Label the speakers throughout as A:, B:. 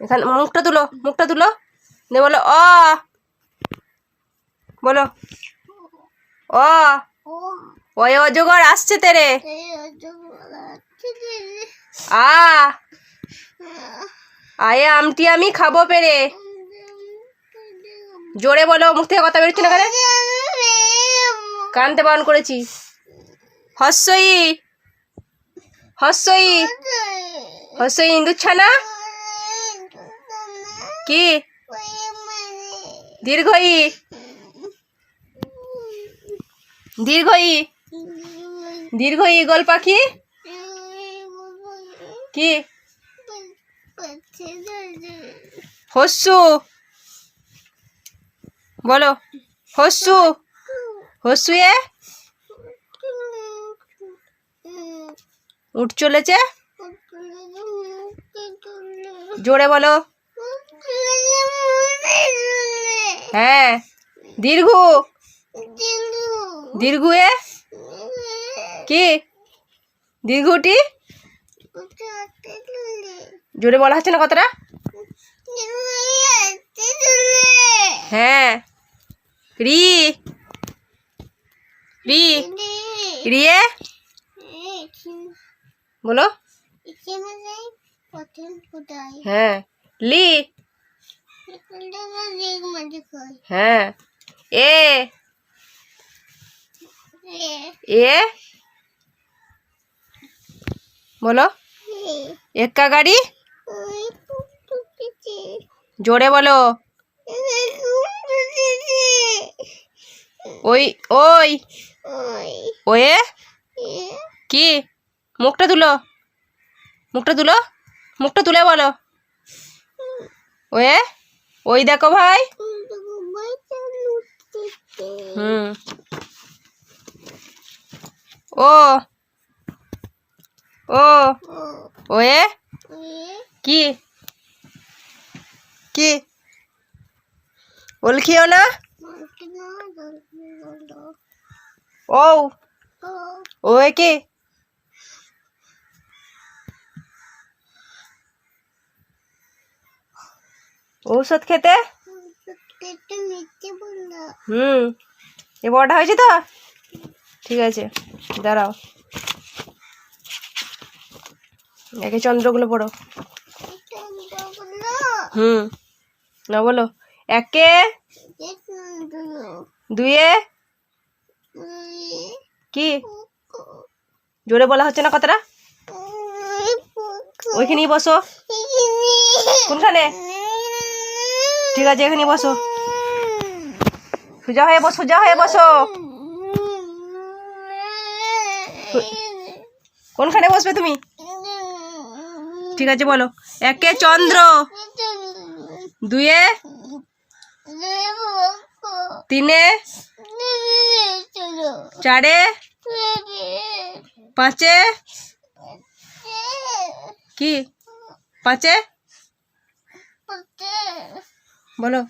A: এখানে মুখটা তুলো নে বলো অ বলো অ ওই অজগর আসছে তেরে আ আয়ে আমটি আমি খাবো পেরে জোরে বলো মুখ থেকে কথা বেরোচ্ছে না কেন কানতে বারণ করেছি হস্যই হস্যই হস্যই ইন্দুর ছানা কি দীর্ঘই দীর্ঘই দীর্ঘই ঈগল পাখি কি হস্যু বলো হস্যু হস্যুয়ে উঠ চলেছে জোরে বলো হ্যাঁ দীর্ঘ দীর্ঘয়ে কি দীর্ঘটি জোরে বলা হচ্ছে না কথাটা হ্যাঁ রি রি রিয়ে বলো হ্যাঁ লি হ্যাঁ এ এ বলো এক্কা গাড়ি জোরে বলো ওই ওই ওয়ে কি মুখটা তুলো মুখটা তুলে বলো ওয়ে ওই দেখো ভাই ও ও ওয়ে কি কি বলখিও না ও ওয়ে কি ঔষধ খেতে এ বড়টা হয়েছে তো ঠিক আছে দাঁড়াও একে চন্দ্রগুলো পড়ো না বলো একে দুয়ে কি জোরে বলা হচ্ছে না কথাটা ওইখানেই বসো কোনখানে ঠিক আছে এখানে বসো সোজা হয়ে বসো কোনখানে বসবে তুমি ঠিক আছে বলো একে চন্দ্র দুয়ে তিনে চারে পাঁচে কি পাঁচে বলো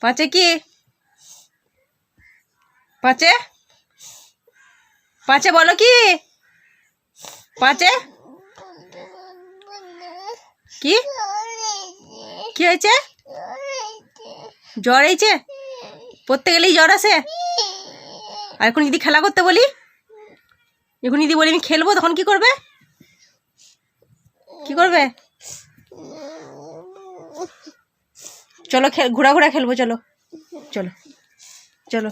A: পাঁচে কি পাঁচে পাঁচে বলো কি পাঁচে কি কি হয়েছে জ্বর হয়েছে পড়তে গেলেই জ্বর আসে আর এখন যদি খেলা করতে বলি এখন যদি বলি আমি খেলবো তখন কি করবে চলো ঘোরা খেলবো চলো চলো চলো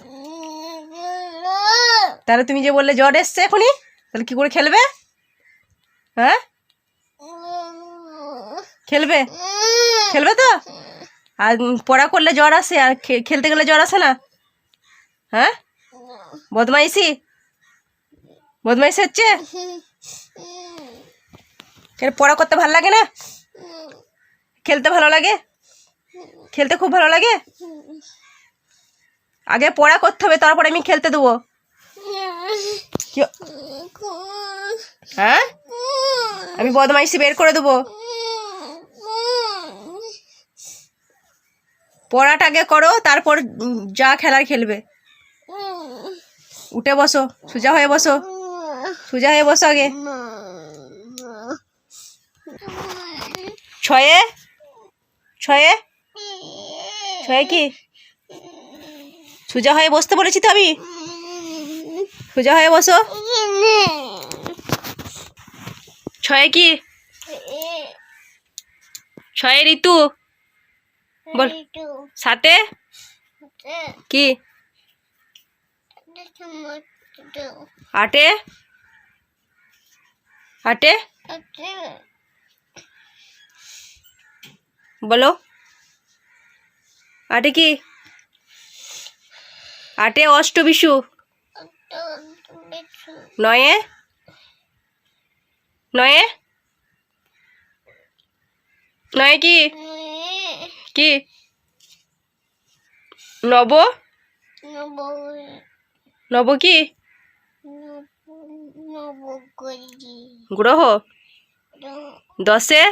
A: তাহলে তুমি যে বললে জ্বর এসছে এখনই তাহলে কি করে খেলবে হ্যাঁ খেলবে তো আর পড়া করলে জ্বর আসে আর খেলতে গেলে জ্বর আসে না হ্যাঁ বদমাইশি হচ্ছে পড়া করতে ভালো লাগে না খেলতে ভালো লাগে খেলতে খুব ভালো লাগে আগে পড়া করতে হবে তারপরে আমি খেলতে দেবো হ্যাঁ আমি বদমাইশি বের করে দেবো পড়াটা আগে করো তারপর যা খেলার খেলবে উঠে বসো সোজা হয়ে বসো আগে ছয়ে ছয়ে ছয়ে কি? সোজা হয়ে বসতে বলেছি তো আমি, সোজা হয়ে বসো। ছয়ে কি? ছয়ে ঋতু বল। সাতে কি? আটে আটে বলো। আটে কি? আটে অষ্টবিশু। নয়ে নয়ে নয়ে কি? কি? নব নব কি? গ্রহ। দশে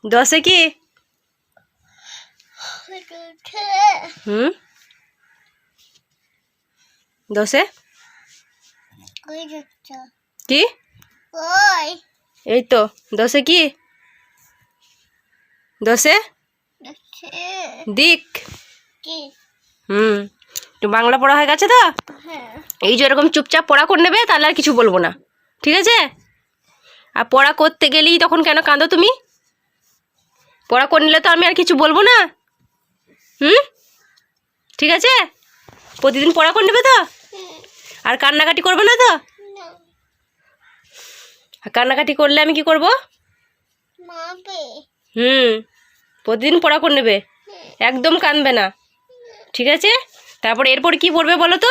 A: দশে কি? দশে কি? এই তো দশে কি? দশে দিক। তো বাংলা পড়া হয়ে গেছে তো? এই যে এরকম চুপচাপ পড়া করে নেবে, তাহলে আর কিছু বলবো না, ঠিক আছে? আর পড়া করতে গেলেই তখন কেন কাঁদো তুমি? পড়া করে নিলে তো আমি আর কিছু বলবো না। ঠিক আছে? প্রতিদিন পড়া করে নেবে তো? আর কান্নাকাটি করবে না তো? কান্নাকাটি করলে আমি কি করব? প্রতিদিন পড়া করে নেবে, একদম কাঁদবে না, ঠিক আছে? তারপর এরপর কি পড়বে বলো তো?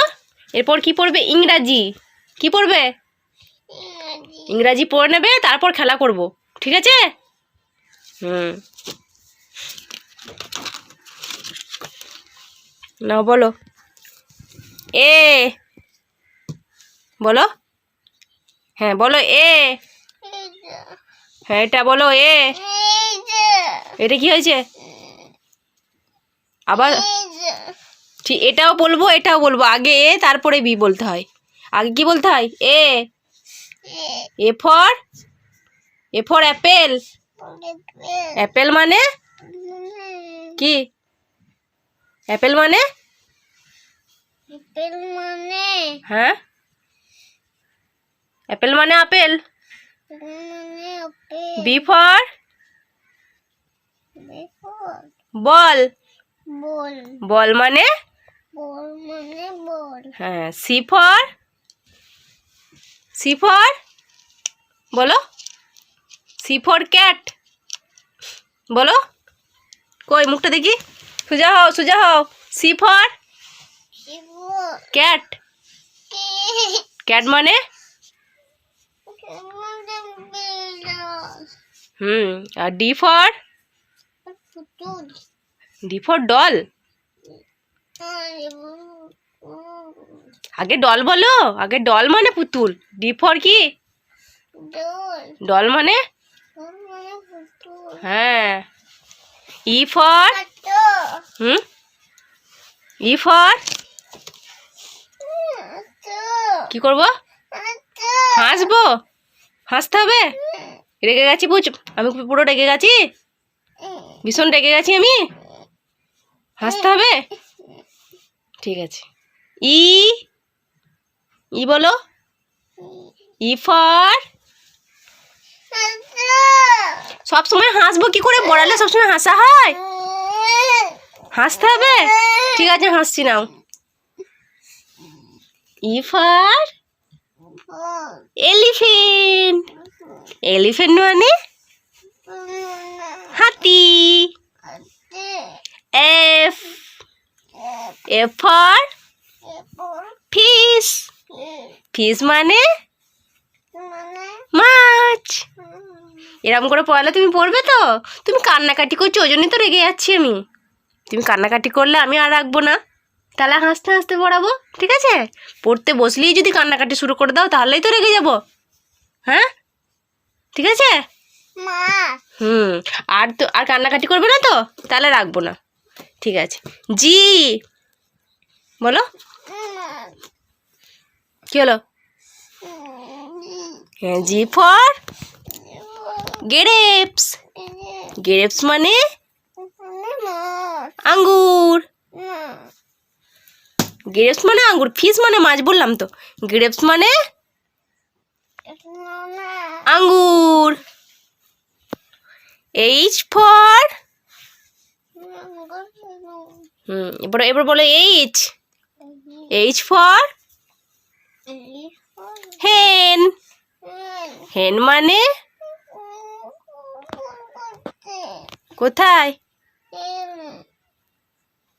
A: এরপর কি পড়বে? ইংরাজি। কি পড়বে? ইংরাজি পড়ে নেবে, তারপর খেলা করব, ঠিক আছে? না বলো। এ বলো। হ্যাঁ বলো এ। হ্যাঁ এটা বলো এ। এটা কি হয়েছে? আবার ঠিক এটাও বলবো এটাও বলবো, আগে এ তারপরে বি বলতে হয়। আগে কি বলতে হয়? A. A for apple. Apple মানে কি? অ্যাপেল মানে হ্যাঁ, অ্যাপেল মানে আপেল। B for ball. বল মানে হ্যাঁ। সি ফর বলো। সি ফর ক্যাট বলো। কই মুখটা দেখি, সোজা হও সোজা হও। C for cat. ক্যাট মানে আর ডি ফর ডল। আগে ডল বলো, আগে ডল মানে পুতুল। ডি ফর কি? ডল মানে হ্যাঁ। ই ফর ই ফর কি করব? হাসবো? হাসতে হবে? রেগে গেছি বুঝ, আমি পুরো রেগে গেছি, ভীষণ রেগে গেছি আমি। হাসতে হবে? ঠিক আছে। ই বলো। ই ফর সবসময় হাসবো কি করে? পড়ালে সবসময় হাসা হয়? হাসতে হবে? ঠিক আছে হাসছি নাও। E for elephant. এলিফেন্ট মানে হাতি। F for fish. ফিশ মানে মাছ। এরকম করে পড়ালে তুমি পড়বে তো? তুমি কান্নাকাটি করছো, ওই জন্যই তো রেগে যাচ্ছি আমি। তুমি কান্নাকাটি করলে আমি আর রাখবো না, তাহলে হাসতে হাসতে পড়াবো, ঠিক আছে? পড়তে বসলেই যদি কান্নাকাটি শুরু করে দাও, তাহলেই তো রেগে যাবো। হ্যাঁ ঠিক আছে? আর তো আর কান্নাকাটি করবে না তো? তাহলে রাখবো না, ঠিক আছে? জি বলো। কি হলো? হ্যাঁ জি ফর গ্রেপস। গ্রেপস মানে আঙ্গুর। গ্রেপস মানে আঙ্গুর, ফিশ মানে মাছ বললাম তো। গ্রেপস মানে আঙ্গুর। এইচ ফর এবার বলো এইচ। এইচ ফর হেন। হেন মানে কোথায়?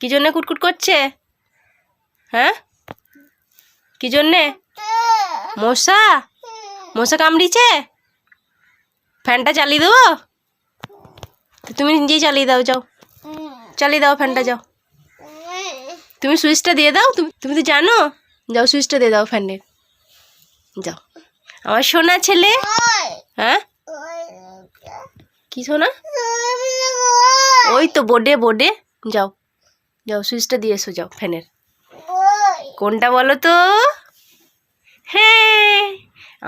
A: কি জন্য কুটকুট করছে? হ্যাঁ, কি জন্যে? মশা? মশা কামড়িছে? ফ্যানটা চালিয়ে দেবো? তুমি নিজেই চালিয়ে দাও, যাও চালিয়ে দাও ফ্যানটা, যাও। তুমি সুইচটা দিয়ে দাও, তুমি তো জানো। যাও সুইচটা দিয়ে দাও ফ্যানের, যাও। আমার সোনা ছেলে। হ্যাঁ, কি সোনা? ওই তো বোর্ডে। যাও যাও সুইচটা দিয়ে এসো, যাও ফ্যানের। কোনটা বলো তো? হ্যাঁ,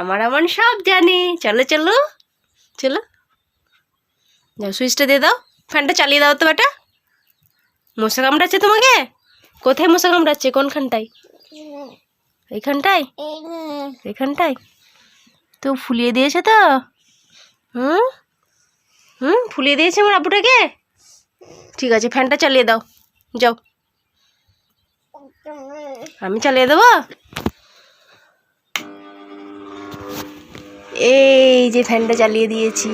A: আমার সব জানে। চলো চলো চলো, যাও সুইচটা দিয়ে দাও, ফ্যানটা চালিয়ে দাও তো বেটা। মশা কামড়াচ্ছে তোমাকে? কোথায় মশা কামড়াচ্ছে? কোনখানটায়? এইখানটায়? এইখানটায় তো ফুলিয়ে দিয়েছে তো? ফুলিয়ে দিয়েছে আমার আব্বুটাকে। ঠিক আছে, ফ্যানটা চালিয়ে দাও, যাও। আমি চালিয়ে দেবো। এই যে ফ্যানটা চালিয়ে দিয়েছি।